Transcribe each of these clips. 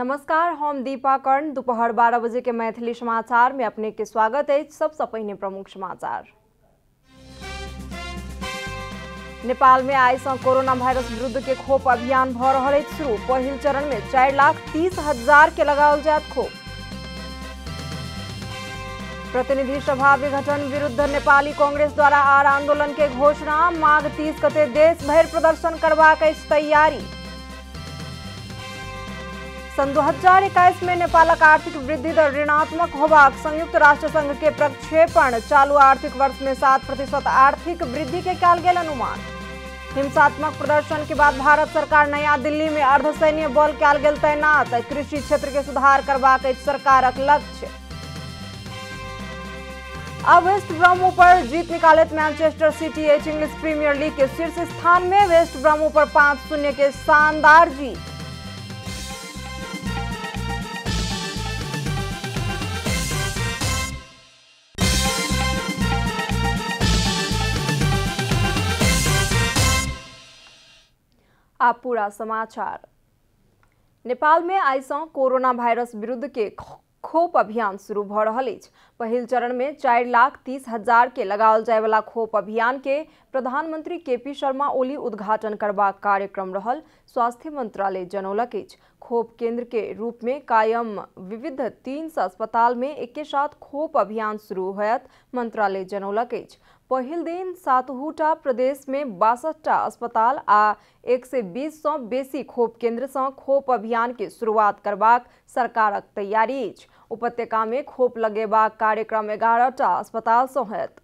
नमस्कार, हम दीपा कर्ण। दोपहर 12 बजे के मैथिली समाचार में अपने के स्वागत है। सबसे पहले प्रमुख समाचार। नेपाल में आइ सँ कोरोना वायरस विरुद्ध के खोप अभियान भ रहल अछि शुरू। पहिल चरण में 4,30,000 के लगाओल जायत खोप। प्रतिनिधि सभा विघटन विरुद्ध नेपाली कांग्रेस द्वारा आर आंदोलन के घोषणा। माघ 30 गते देश भर प्रदर्शन करबाक अछि तैयारी। सन 2021 में नेपालक आर्थिक वृद्धि दर ऋणात्मक होबाक संयुक्त राष्ट्र संघ के प्रक्षेपण। चालू आर्थिक वर्ष में 7% आर्थिक वृद्धि के कयल गेल अनुमान। हिंसात्मक प्रदर्शन के बाद भारत सरकार नया दिल्ली में अर्धसैन्य बल कयल गेल तैनात। कृषि क्षेत्र के सुधार करबाक अछि सरकारक लक्ष्य। अब वेस्ट ब्रह्मो पर जीत निकालत मैनचेस्टर सिटी एच इंग्लिश प्रीमियर लीग के शीर्ष स्थान में। वेस्ट ब्रह्मो पर 5-0 के शानदार जीत। आप पूरा समाचार। नेपाल में आइ सँ कोरोना वायरस विरुद्ध के खोप अभियान शुरू भ रहल अछि। पहिल चरण में 4,30,000 के लगाओल जाय वाला खोप अभियान के प्रधानमंत्री केपी शर्मा ओली उद्घाटन करबाक कार्यक्रम रहल। स्वास्थ्य मंत्रालय जनौलक अछि खोप केंद्र के रूप में कायम विविध 300 अस्पताल में एके साथ खोप अभियान शुरू होयत। मंत्रालय जनौलक अछि पहिल दिन 7टा प्रदेश में 62टा अस्पताल आ 120 सँ बेसी खोप केंद्र सँ खोप अभियान के शुरुआत करबाक सरकारक तैयारी अछि। उपत्यका में खोप लगेबाक कार्यक्रम 11टा अस्पताल सँ होयत।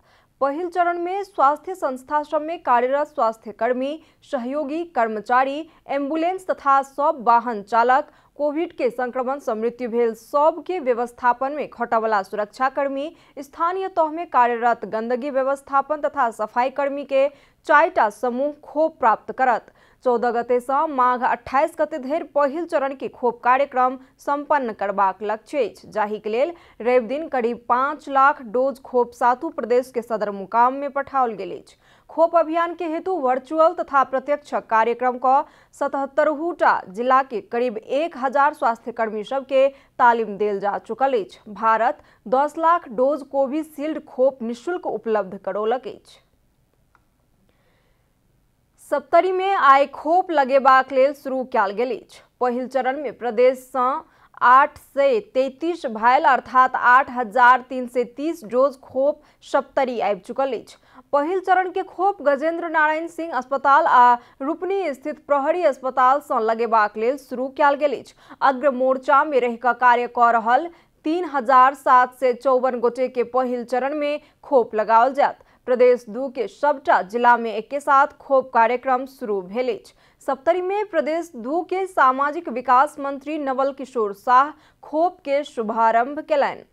पहिल चरण में स्वास्थ्य संस्था सब में कार्यरत स्वास्थ्य कर्मी, सहयोगी कर्मचारी, एम्बुलेंस तथा सब वाहन चालक, कोविड के संक्रमण से मृत्यु भेल सब के व्यवस्थापन में खटवला सुरक्षा कर्मी, स्थानीय तह में कार्यरत गंदगी व्यवस्थापन तथा सफाई कर्मी के 4टा समूह खोप प्राप्त करत। 14 गते से माघ 28 गते धरि पहिल चरण के खोप कार्यक्रम संपन्न करबाक लक्ष्य अछि, जाहि के लेल रवि दिन करीब 5 लाख डोज खोप 7 प्रदेश के सदर मुकाम में पठाओल गेल अछि। खोप अभियान के हेतु वर्चुअल तथा प्रत्यक्ष कार्यक्रम का 77टा जिला के करीब 1000 स्वास्थ्य कर्मी सब के तालीम देल जा चुकल अछि। भारत 10 लाख डोज कोविशील्ड खोप निःशुल्क उपलब्ध करौलक अछि। सप्तरी में आइ खोप लगेबाक लेल शुरू कयल गेल अछि। पहिल चरण में प्रदेश सँ 833 भायल अर्थात 8,330 डोज खोप सप्तरी आबि चुकल अछि। पहिल चरण के खोप गजेंद्र नारायण सिंह अस्पताल आ रूपनी स्थित प्रहरी अस्पताल सँ लगेबाक लेल शुरू कयल गेल अछि। अग्र मोर्चा में रहि कऽ कार्य कऽ रहल 3,754 गोटे के पहिल चरण में खोप लगाओल जायत। प्रदेश 2 के सबटा जिला में एके साथ खोप कार्यक्रम शुरू भेल अछि। सप्तरी में प्रदेश 2 के सामाजिक विकास मंत्री नवल किशोर शाह खोप के शुभारंभ केलनि।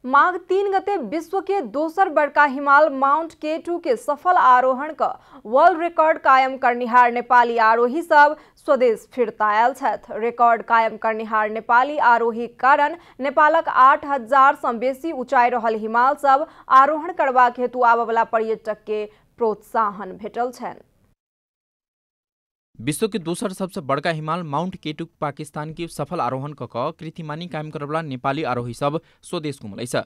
माघ 3 गते विश्व के दोसर बड़का हिमाल माउंट K2 के सफल आरोहण का वर्ल्ड रिकॉर्ड कायम करनिहार नेपाली आरोही सब स्वदेश फिरता आयल छथि। रिकॉर्ड कायम करनिहार नेपाली आरोही कारण नेपालक 8,000 सँ बेसी ऊंचाई रहल हिमाल सब आरोहण करबाक हेतु आबय वाला पर्यटक के प्रोत्साहन भेटल छनि। विश्व के दोसर सबसे बड़का हिमाल माउंट K2 पाकिस्तान की सफल आरोहण कऽ कीर्तिमानी कायम करवला नेपाली आरोही सब स्वदेश घुमलैछ।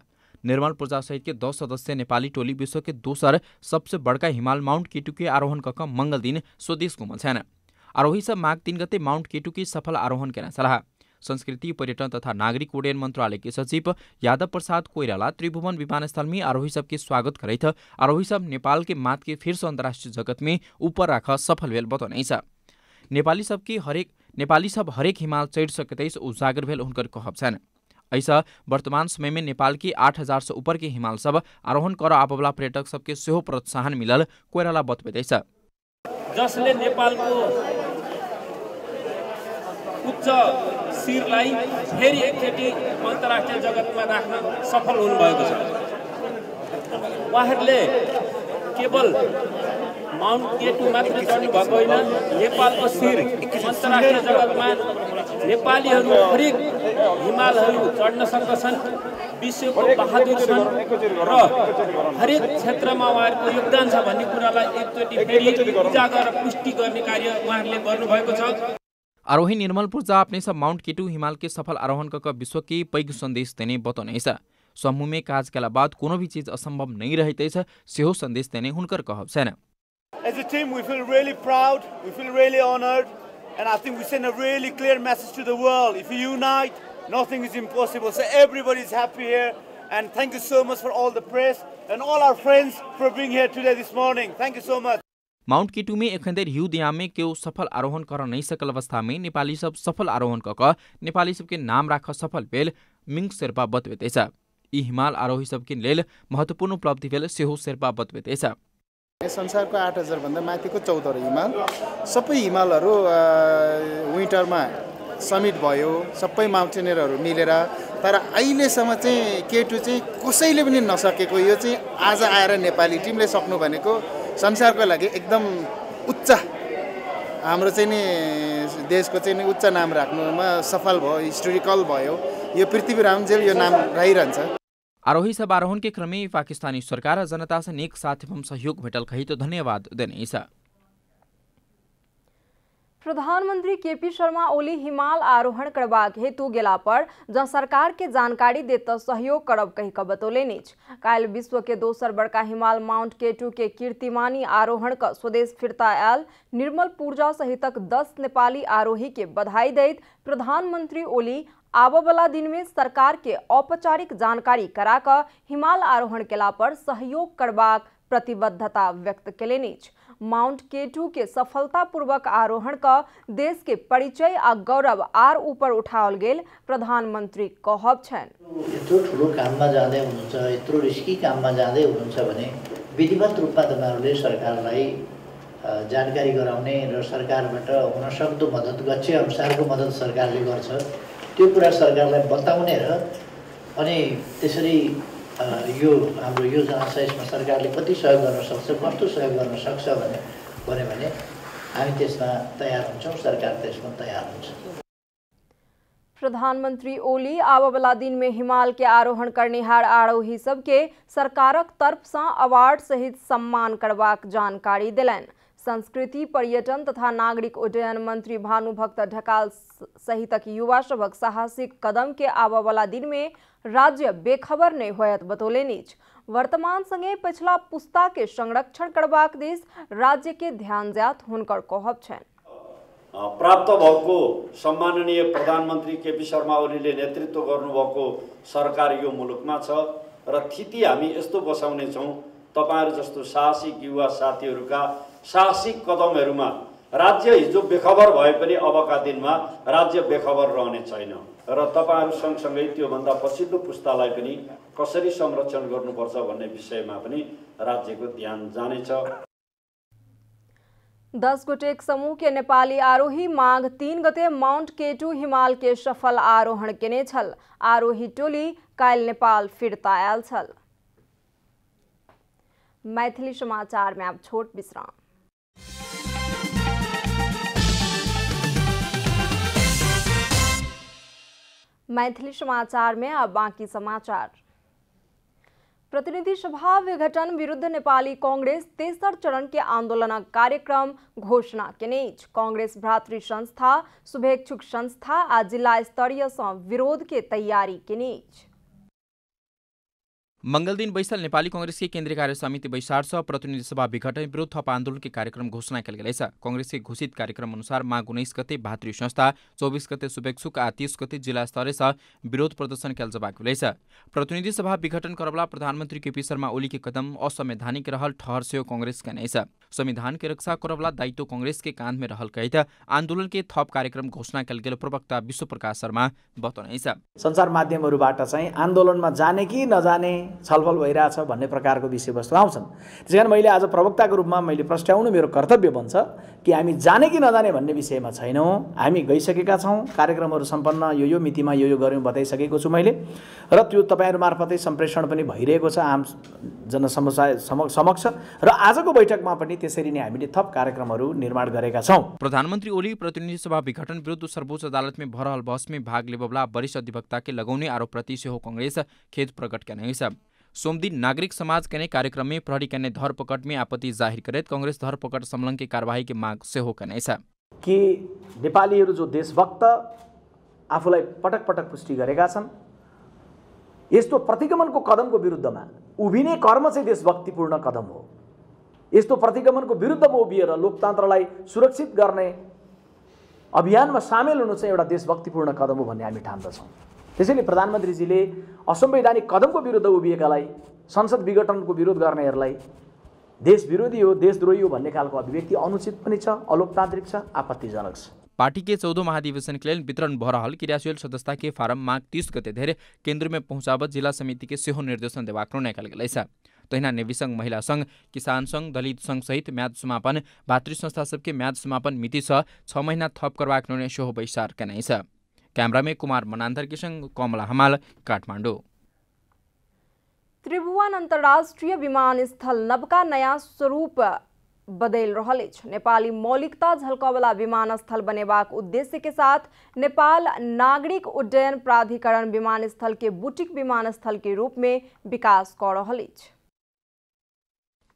निर्मल पूजा सहित के 10 सदस्य नेपाली टोली विश्व के दोसर सबसे बड़का हिमाल माउंट K2 के आरोहण कऽ मंगल दिन स्वदेश घुमल छन्। आरोही सब माघ 3 गते माउंट K2 के सफल आरोहण केना छलाह। संस्कृति, पर्यटन तथा नागरिक उड्डयन मंत्रालय के सचिव यादव प्रसाद कोइराला त्रिभुवन विमानस्थल में आरोही सब के स्वागत करैत आरोही सब नेपाल के मात के फिर से अंतर्राष्ट्रीय जगत में ऊपर राख सफल भेल बतौलैछ। नेपाली सब हरेक हिमाल चढ़ सकते उजागर भेल हुनकर कहब छन्। ऐसा वर्तमान समय में नेपाल की 8,000 से ऊपर के हिमाल सब आरोहण कर आबवला पर्यटक सबके सेहो प्रोत्साहन मिलल कोइराला बतबैछ। जसले नेपालको उच्च शिरलाई फेरि एकचोटि अन्तर्राष्ट्रिय जगतमा राख्न सफल हुनुभएको छ। उहाँहरूले केवल माउन्ट K2 मात्र चढ्नु भएको होइन, नेपालको शिर अन्तर्राष्ट्रिय जगतमा नेपालीहरू हरेक हिमालहरू चढ्न सक्दछन्, विश्वको बहादुर छन् र हरेक क्षेत्रमा उहाँहरूको योगदान छ भन्ने कुरालाई एकचोटि फेरि उजागर र पुष्टि गर्ने कार्य उहाँहरूले गर्नुभएको छ। आरोही निर्मल पूर्जा अपने सब माउंट केटू हिमाल के सफल आरोहण का विश्व के पैघ संदेश देने बतौने समूह में काज के बाद कोनो भी चीज असंभव नहीं रहते सेहो संदेश देने हुनकर कहब छैन। As a team, we feel really proud, we feel really honored, and I think we send a really clear message to the world. If we unite, nothing is impossible. So everybody is happy here, and thank you so much for all the press and all our friends for being here today this morning. Thank you so much. Mount K two एखंदेर हिउ दियाम में केउ सफल आरोहण कर नहीं सकल अवस्था में नेपाली सब सफल आरोहण क नेपाली सबके नाम राख सफल भेल मिङ शेर्पा बतबेतेछ। यी हिमाल आरोही सबके लेल महत्वपूर्ण उपलब्धि भेल सेहो शेर्पा बतबेतेछ। संसारको 8000 भन्दा माथिको 14 हिमाल सबै हिमालहरू विन्टरमा समिट भयो, सबै माउन्टेनियरहरू मिलेर, तर अहिलेसम्म चाहिँ केटु चाहिँ कसैले पनि नसकेको यो चाहिँ आज आएर नेपाली टिमले सक्नु भनेको संसारको लागि एकदम उच्च हाम्रो चाहिँ नि देशको चाहिँ नि उच्च नाम राख्नुमा सफल भयो, हिस्टोरिकल भयो। यो पृथ्वी रामजेल यो नाम रहिरहन्छ। आरोही सब आरोहण के क्रम में पाकिस्तानी सरकार जनता से नेक साथ एवं सहयोग भेटल कही तो धन्यवाद देने। प्रधानमंत्री केपी शर्मा ओली हिमाल आरोहण करबाक हेतु गेला पर जँ सरकार के जानकारी देत सहयोग करब कही क बतौले नीच। काल विश्व के दोसर बड़का हिमाल माउंट केटू के कीर्तिमानी आरोहण क स्वदेश फिरता आयल निर्मल पूर्जा सहितक 10 नेपाली आरोही के बधाई दैत प्रधानमंत्री ओली आबवला दिन में सरकार के औपचारिक जानकारी करा क हिमाल आरोहण केला पर सहयोग करबाक प्रतिबद्धता व्यक्त केले नीच। माउंट केटू के सफलतापूर्वक आरोहण का देश के परिचय आ गौरव आर ऊपर उठाओल गेल प्रधानमंत्री कहब छन्। यत्रो ठुलो काममा जाँदै हुनुहुन्छ, यत्रो रिस्की काममा जाँदै हुनुहुन्छ भने विधिवत रूपमा तपाईहरुले सरकारलाई जानकारी गराउने र सरकारबाट हुन सक्दो मद्दत गच्छे अनुसारको मद्दत सरकारले गर्छ त्यो कुरा सरकारलाई बताउने र अनि त्यसरी यो हाम्रो योजना छ यसमा सरकारले कति सहयोग गर्न सक्छ, कस्तो सहयोग गर्न सक्छ भने हामी त्यसमा तयार हुन्छौं, सरकार त्यसमा तयार हुन्छ। प्रधानमंत्री ओली आबवला दिन में हिमाल के आरोहण करनिहार आरोही सबके सरकारक तरफ से अवार्ड सहित सम्मान करबाक जानकारी दिलैन। संस्कृति पर्यटन तथा नागरिक उड्डयन मंत्री भानुभक्त ढकाल सहितक युवा सभक साहसिक कदम के आबवला दिन में राज्य बेखबर नहीं होयत बतौले नीच। वर्तमान संगे पिछला पुस्ता के संरक्षण करबाक दिस राज्य के ध्यान जात हुनकर कहब छन्। प्राप्त भएको सम्माननीय प्रधानमन्त्री केपी शर्मा ओलीले नेतृत्व गर्नुभएको सरकार यो मुलुकमा छ र थिति हामी यस्तो बसाउने छौं तपाईहरु जस्तो साहसिक युवा साथीहरुका साहसिक कदमहरुमा राज्य हिजो बेखबर भए पनि अबका दिनमा राज्य बेखबर रहने छैन र तपाईहरु सँगसँगै त्यो भन्दा पछिल्लो पुस्तालाई पनि कसरी संरक्षण गर्नुपर्छ भन्ने विषयमा पनि राज्यको ध्यान जानेछ। 10 गोटेक समूह के नेपाली आरोही माघ 3 गते माउंट केटू हिमाल के सफल आरोहण केने छल। आरोही टोली काल नेपाल फिरता आयल छल। मैथिली समाचार में अब छोट विश्राम। मैथिली समाचार में अब बाकी समाचार। प्रतिनिधि सभा विघटन विरुद्ध नेपाली कांग्रेस तेसर चरण के आंदोलन कार्यक्रम घोषणा केनेछ। कांग्रेस भ्रातृ संस्था शुभेच्छुक संस्था आ जिला स्तरीय विरोध के तैयारी केनेछ। मंगल दिन बैसल नेपाली कांग्रेस के केन्द्रीय कार्य समिति बैसार प्रतिनिधि सभा विघटन विरुद्ध थप आंदोलन के कार्यक्रम घोषणा कल गेल। कांग्रेस के घोषित कार्यक्रम अनुसार माघ 19 गते भातृ संस्था, 24 गते शुभेच्छुक आ 30 गते जिला स्तरीय विरोध प्रदर्शन कल जबाक भेल। प्रतिनिधि सभा विघटन करबला प्रधानमंत्री केपी शर्मा ओली के कदम असंवैधानिक रहल ठहर से कांग्रेस कहने। संविधान के रक्षा करबला दायित्व कांग्रेस के कांध में रहल कहित आंदोलन के थप कार्यक्रम घोषणा कल गेल प्रवक्ता विश्व प्रकाश शर्मा बताउनु। संचार माध्यमहरुबाट चाहिँ आन्दोलनमा जाने कि नजाने छलफल भइरहेछ भन्ने प्रकारको विषयवस्तु आउँछन्। त्यसैकारण मैले आज प्रवक्ताको रूपमा मैले प्रस्ट्याउनु मेरो कर्तव्य बन्छ कि हामी जाने कि नजाने भन्ने विषयमा छैनौं। हामी गइसकेका छौं, कार्यक्रमहरु सम्पन्न यो मितिमा यो गर्यौं बताइसकेको छु मैले, र त्यो तपाईहरु मार्फतै सम्प्रेषण पनि भइरहेको छ आम जनसमुदाय समक्ष, र आजको बैठकमा पनि त्यसरी नै हामीले थप कार्यक्रमहरु निर्माण गरेका छौं। प्रधानमन्त्री ओली प्रतिनिधि सभा विघटन विरुद्ध सर्वोच्च अदालत में भरहल बहस में भाग लेबला वरिष्ठ अधिवक्ता के लगाउने आरोप प्रति सेहो कांग्रेस खेद प्रकट करने। सोमदिन नागरिक समाज के कार्यक्रम में प्रहरी के धरपकड़ में आपत्ति जाहिर करे कांग्रेस धरपकड़ संलग्न की कार्यवाही की मांग सेहो करने। कि नेपालीहरू जो देशभक्त आफूलाई पटक पटक पुष्टि गरेका छन्, यस्तो प्रतिगमनको कदमको विरुद्धमा उभिने कर्म चाहिँ देशभक्तिपूर्ण कदम हो। यस्तो प्रतिगमनको विरुद्धमा उभिएर लोकतन्त्रलाई सुरक्षित गर्ने अभियानमा सामेल हुनु चाहिँ एउटा देशभक्तिपूर्ण कदम हो भन्ने हामी ठान्दछौँ। त्यसैले प्रधानमन्त्रीजीले असंवैधानिक कदमको विरुद्ध उभिएकालाई, संसद विघटनको विरोध गर्नेहरूलाई देश विरोधी हो, देशद्रोही हो भन्ने खालको अभिव्यक्ति अनुचित पनि छ, अलोकतान्त्रिक छ, आपत्तिजनक छ। पार्टी के 14 महाधिवेशन के लिए वितरण भरहल क्रियाशील सदस्यता के फारम माघ 30 गते धेर केन्द्र में पहुंचाव जिला समिति के सेहो निर्देशन देवाक निर्णय गेलै छ। तहिना नेवी संघ, महिला संघ, किसान संघ, दलित संघ सहित म्याद समापन भातृ संस्था सबके म्याद समापन मिति 6 महीना थप करवाक निर्णय सेहो बैसार केनै छ। कैमरा में कुमार मनान्धर के संग कमला हमाल, काठमाडौँ। त्रिभुवन अन्तर्राष्ट्रिय विमानस्थल नवका नयाँ स्वरूप बदल रहल छ। नेपाली मौलिकता झलकवला विमानस्थल बनेबाक उद्देश्य के साथ नेपाल नागरिक उड्डयन प्राधिकरण विमानस्थल के बुटीक विमानस्थल के रूप में विकास कर रहल छ।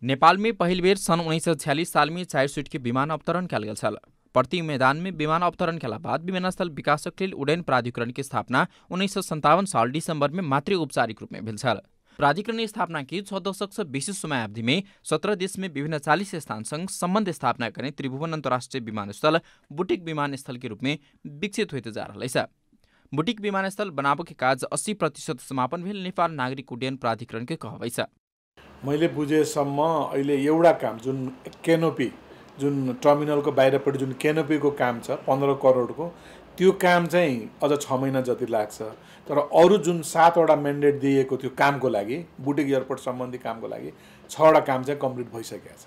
नेपाल में पहिल बेर सन् 1946 साल में 4 सीट के विमान अवतरण कयल गेल छल। प्रति मैदान में विमान अवतरण के बाद विमानस्थल विकासक लेल उड्डयन प्राधिकरण की स्थापना 1957 साल दिसंबर में मात्र औपचारिक रूप में भेल छल। प्राधिकरण स्थापना की 6 दशक से बेसी समयावधि में 17 देश में विभिन्न 40 स्थान संग संबंध स्थापना करने त्रिभुवन अंतर्राष्ट्रीय विमानस्थल बुटीक विमानस्थल के रूप में विकसित होते जा रहा है। बुटीक विमानस्थल बनाबो के काज 80% समापन भेल नेपाल नागरिक उड्डयन प्राधिकरण के कहबै छ। मैले बुझेसम्म अहिले एउटा काम जुन केनोपी, जुन टर्मिनलको बाहिरपट्टि जुन केनोपीको काम छ 15 करोडको, त्यो काम चाहिँ अझ 6 महिना जति लाग्छ। तर अरू जुन 7 वटा म्यान्डेट दिएको थियो कामको लागि, बुटीक एयरपोर्ट सम्बन्धी कामको लागि 6 वटा काम चाहिँ कम्प्लिट भइसकेको छ।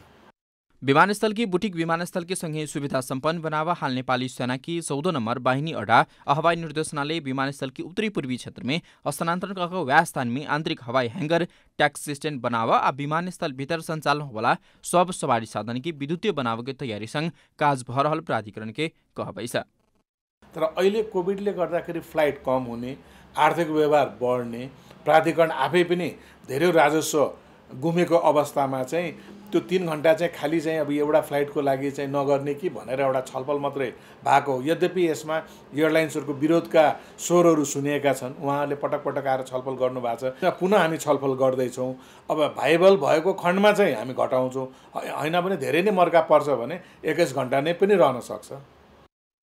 विमानस्थल की बुटीक विमानस्थल के संगे सुविधा संपन्न बनावा हाल नेपाली सेना की 14 नंबर वाहिनी अड्डा हवाई निर्देशनालय विमानस्थल की उत्तरी पूर्वी क्षेत्र में हस्तांतरण कर व्या स्थान में आंतरिक हवाई हैंगर टैक्सी स्टैंड बनावा आ विमानस्थल भीतर संचालन वाला सब सवारी साधन की विद्युतीय बनावा के तैयारी संग काज भ रहल प्राधिकरण के कहबै छ। तर अहिले कोभिडले गर्दाखेरि फ्लाइट कम हुने, आर्थिक व्यवहार बढ्ने, प्राधिकरण आफै पनि धेरै राजस्व गुमेको अवस्थामा चाहिँ त्यो 3 घण्टा चाहिँ खाली चाहिँ अब एउटा फ्लाइटको लागि चाहिँ नगर्ने कि भनेर एउटा छलफल मात्रै भएको। यद्यपि यसमा एयरलाइन्सहरूको विरोधका स्वरहरू सुनिएका छन्, उहाँहरूले पटक पटक आएर छलफल गर्नुभएको छ। पुनः हामी छलफल गर्दैछौँ। अब भाइबल भएको खण्डमा चाहिँ हामी घटाउँछौँ, हैन भने धेरै नै मर्का पर्छ भने 21 घण्टा नै पनि रहन सक्छ।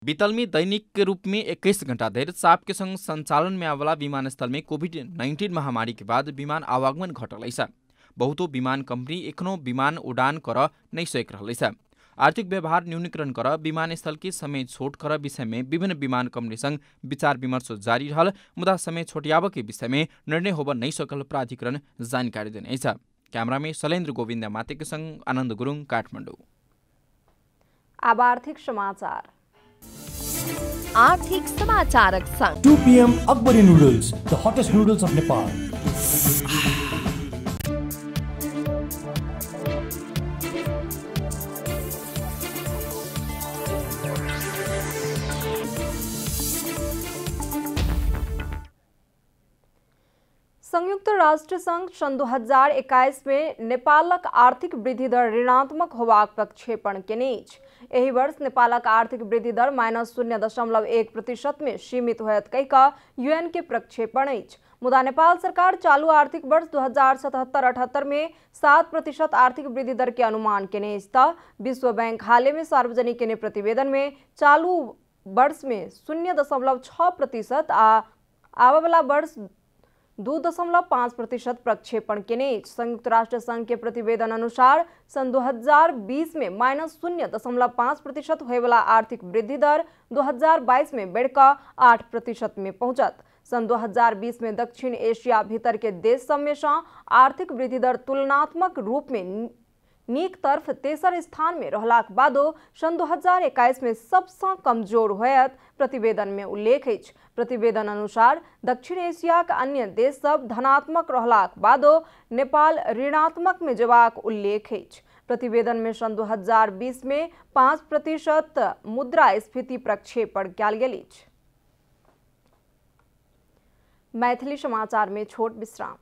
बीतलमी दैनिक के रूप में 21 घंटा देर चाप के संग संचालन में आवाला विमानस्थल में कोभिड-19 महामारी के बाद विमान आवागमन घटल छ। बहुतो विमान कंपनी एखनो विमान उड़ान कर नहीं सक रहा है। आर्थिक व्यवहार न्यूनीकरण कर विमानस्थल के समय छोट कर विषय में विभिन्न विमान कंपनी संग विचार विमर्श जारी रहल, मुदा समय छोटियाब के विषय में निर्णय होब नहीं सकल प्राधिकरण जानकारी देने छ। कैमरा में शैलेन्द्र गोविंद माते के संग आनंद गुरुङ, काठमाडौँ। अब आर्थिक समाचार। आर्थिक समाचारक संग 2 PM Akbari Noodles, the hottest noodles of Nepal. संयुक्त राष्ट्र संघ सन् 2021 में नेपालक आर्थिक वृद्धि दर ऋणात्मक होबाक प्रक्षेपण केने अछि। एहि वर्ष नेपालक आर्थिक वृद्धि दर -0.1% में सीमित होयत कहिकऽ यूएन के प्रक्षेपण अछि। मुदा नेपाल सरकार चालू आर्थिक वर्ष 2077-78 में 7% आर्थिक वृद्धि दर के अनुमान केने अछि त विश्व बैंक हालै में सार्वजनिक केने प्रतिवेदन में चालू वर्ष में 0.6% आ आबयवला वर्ष 2.5% प्रक्षेपण केने। संयुक्त राष्ट्र संघ के प्रतिवेदन अनुसार सन 2020 में -0.5% होयवला आर्थिक वृद्धि दर 2022 में बढ़कर 8% में पहुंचत। सन 2020 में दक्षिण एशिया भीतर के देश सब में आर्थिक वृद्धि दर तुलनात्मक रूप में नीक तरफ तेसर स्थान में रहलाक बादो सन 2021 में सबसे कमजोर होयत प्रतिवेदन में उल्लेख अछि। प्रतिवेदन अनुसार दक्षिण एशिया के अन्य देश सब धनात्मक रहलाक बादो नेपाल ऋणात्मक में जेबाक उल्लेख अछि। प्रतिवेदन में सन 2020 में 5% मुद्रास्फीति प्रक्षेपण कयल गेल अछि। मैथिली समाचार में छोट विश्राम।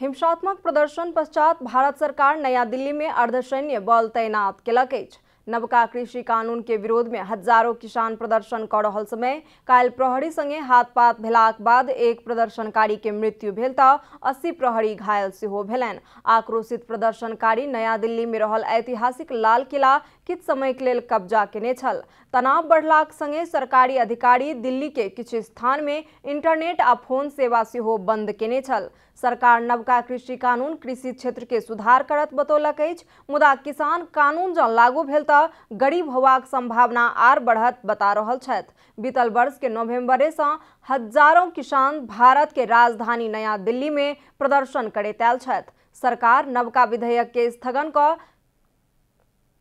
हिंसात्मक प्रदर्शन पश्चात भारत सरकार नया दिल्ली में अर्धसैन्य बल तैनात केलक अछि। नवका कृषि कानून के विरोध में हजारों किसान प्रदर्शन कर रहल समय काल्हि प्रहरी संगे हाथपात भेलाक बाद एक प्रदर्शनकारी के मृत्यु भेल तऽ 80 प्रहरी घायल सेहो भेलनि। आक्रोशित प्रदर्शनकारी नया दिल्ली में रहल ऐतिहासिक लाल किला किछ समय के लेल कब्जा केने छल। तनाव बढ़लाक संगे सरकारी अधिकारी दिल्ली के किछु स्थान में इंटरनेट आ फोन सेवा सेहो बंद केने छल। सरकार नवका कृषि कानून कृषि क्षेत्र के सुधार करत बतौलक अछि, मुदा किसान कानून जँ लागू भेल तऽ गरीब होबाक संभावना आर बढ़त बता रहल छथि। बीतल वर्ष के नवंबर से हजारों किसान भारत के राजधानी नया दिल्ली में प्रदर्शन करैत आयल छथि। सरकार नवका विधेयक के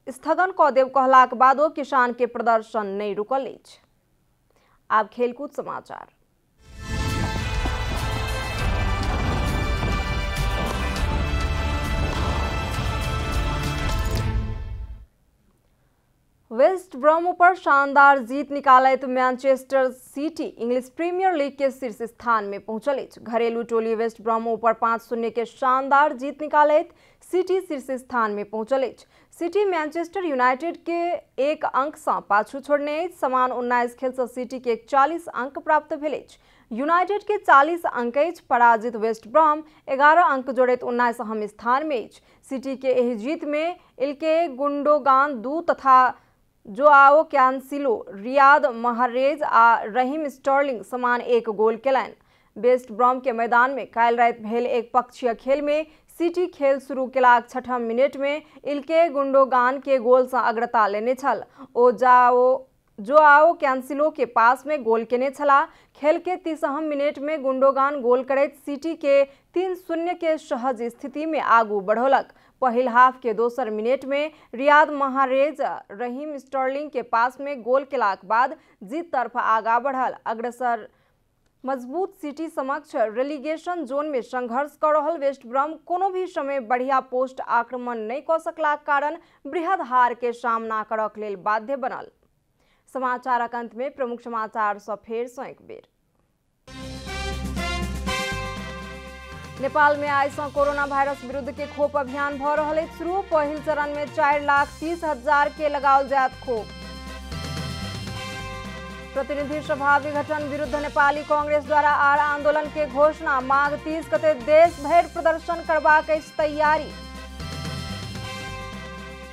स्थगन कऽ देब कहलाक बादो किसान के प्रदर्शन नहीं रुकल अछि। आब खेलकूद समाचार। वेस्ट ब्रम पर शानदार जीत निकालैत Manchester City English Premier League के शीर्ष स्थान में पहुंचल अछि। घरेलू टोली वेस्ट ब्रम पर 5-0 के शानदार जीत निकालैत सिटी शीर्ष स्थान में पहुंचल अछि। सिटी मैनचेस्टर यूनाइटेड के 1 अंक से पाछू छोड़ने अछि। समान 19 खेल से सिटी के 41 अंक प्राप्त भेल अछि। यूनाइटेड के 40 अंक अछि। पराजित वेस्ट ब्रम 11 अंक जोड़ैत 19 अहम स्थान में अछि। सिटी के एहि जीत में इल्के गुंडोगान 2 तथा जोआओ कैंसिलो, रियाद महरेज आ रहीम स्टर्लिंग समान 1 गोल केलनि। वेस्ट ब्रम के मैदान में काल्हि राति भेल एक पक्षीय खेल में सिटी खेल शुरू केलाक 6ठम मिनट में इल्के गुंडोगान के गोल से अग्रता लेने छल। ओ जोआओ कैंसिलो के पास में गोल केने छला। खेल के 30 मिनट में गुंडोगान गोल करैत सिटी के 3-0 के सहज स्थिति में आगू बढ़ौलक। पहिल हाफ के दोसर मिनट में रियाद महरेज रहीम स्टर्लिंग के पास में गोल केलाक बाद जीत तरफ आगा बढ़ल। अग्रसर मजबूत सिटी समक्ष रेलीगेशन जोन में संघर्ष कर रहल वेस्ट ब्रम कोनो भी समय बढ़िया पोस्ट आक्रमण नहीं कर सकलाक कारण बृहद हार के सामना करक लेल बाध्य बनल। समाचारक अंत में प्रमुख समाचार सँ फेर सँ एक बेर। नेपाल में आइ सँ कोरोना वायरस विरुद्ध के खोप अभियान भ रहल अछि शुरू। पहिल चरण में 4,30,000 के लगाओल जायत खोप। प्रतिनिधि सभा विघटन विरुद्ध नेपाली कांग्रेस द्वारा आर आंदोलन के घोषणा। माघ 30 गते देश भरि प्रदर्शन करबाक अछि तैयारी।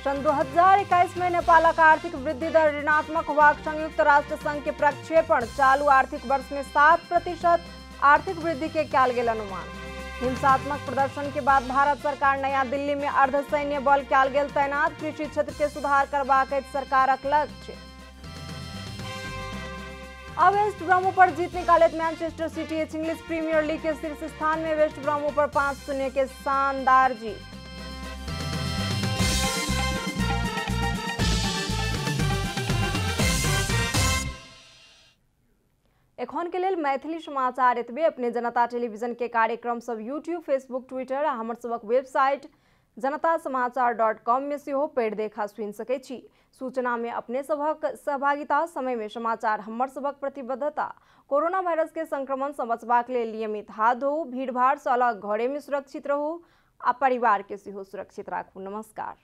सन 2021 में नेपालक आर्थिक वृद्धि दर ऋणात्मक होबाक संयुक्त राष्ट्र संघ के प्रक्षेपण। चालू आर्थिक वर्ष में 7% आर्थिक वृद्धि के कयल गेल अनुमान। हिंसात्मक प्रदर्शन के बाद भारत सरकार नया दिल्ली में अर्धसैन्य बल कयल गेल तैनात। कृषि क्षेत्र के सुधार करबाक अछि सरकारक लक्ष्य। अब वेस्ट ब्रम पर जीत निकालैत Manchester City English Premier League के शीर्ष स्थान में। वेस्ट ब्रम पर 5-0 के शानदार जीत। एखन के लेल मैथिली समाचार एतबे। अपने जनता टेलीविजन के कार्यक्रम सब यूट्यूब, फेसबुक, ट्विटर आ हमर सबक वेबसाइट janatasamaachar.com में सेहो पढ़ि देखा सुनि सकै छी। सूचना में अपने सबक सहभागिता, समय में समाचार हमर सबक प्रतिबद्धता। कोरोना वायरस के संक्रमण से बचबाक लेल नियमित हाथ धोऊ, भीड़ भाड़ से अलग घरे में सुरक्षित रहू आ परिवार के सेहो सुरक्षित राखू। नमस्कार।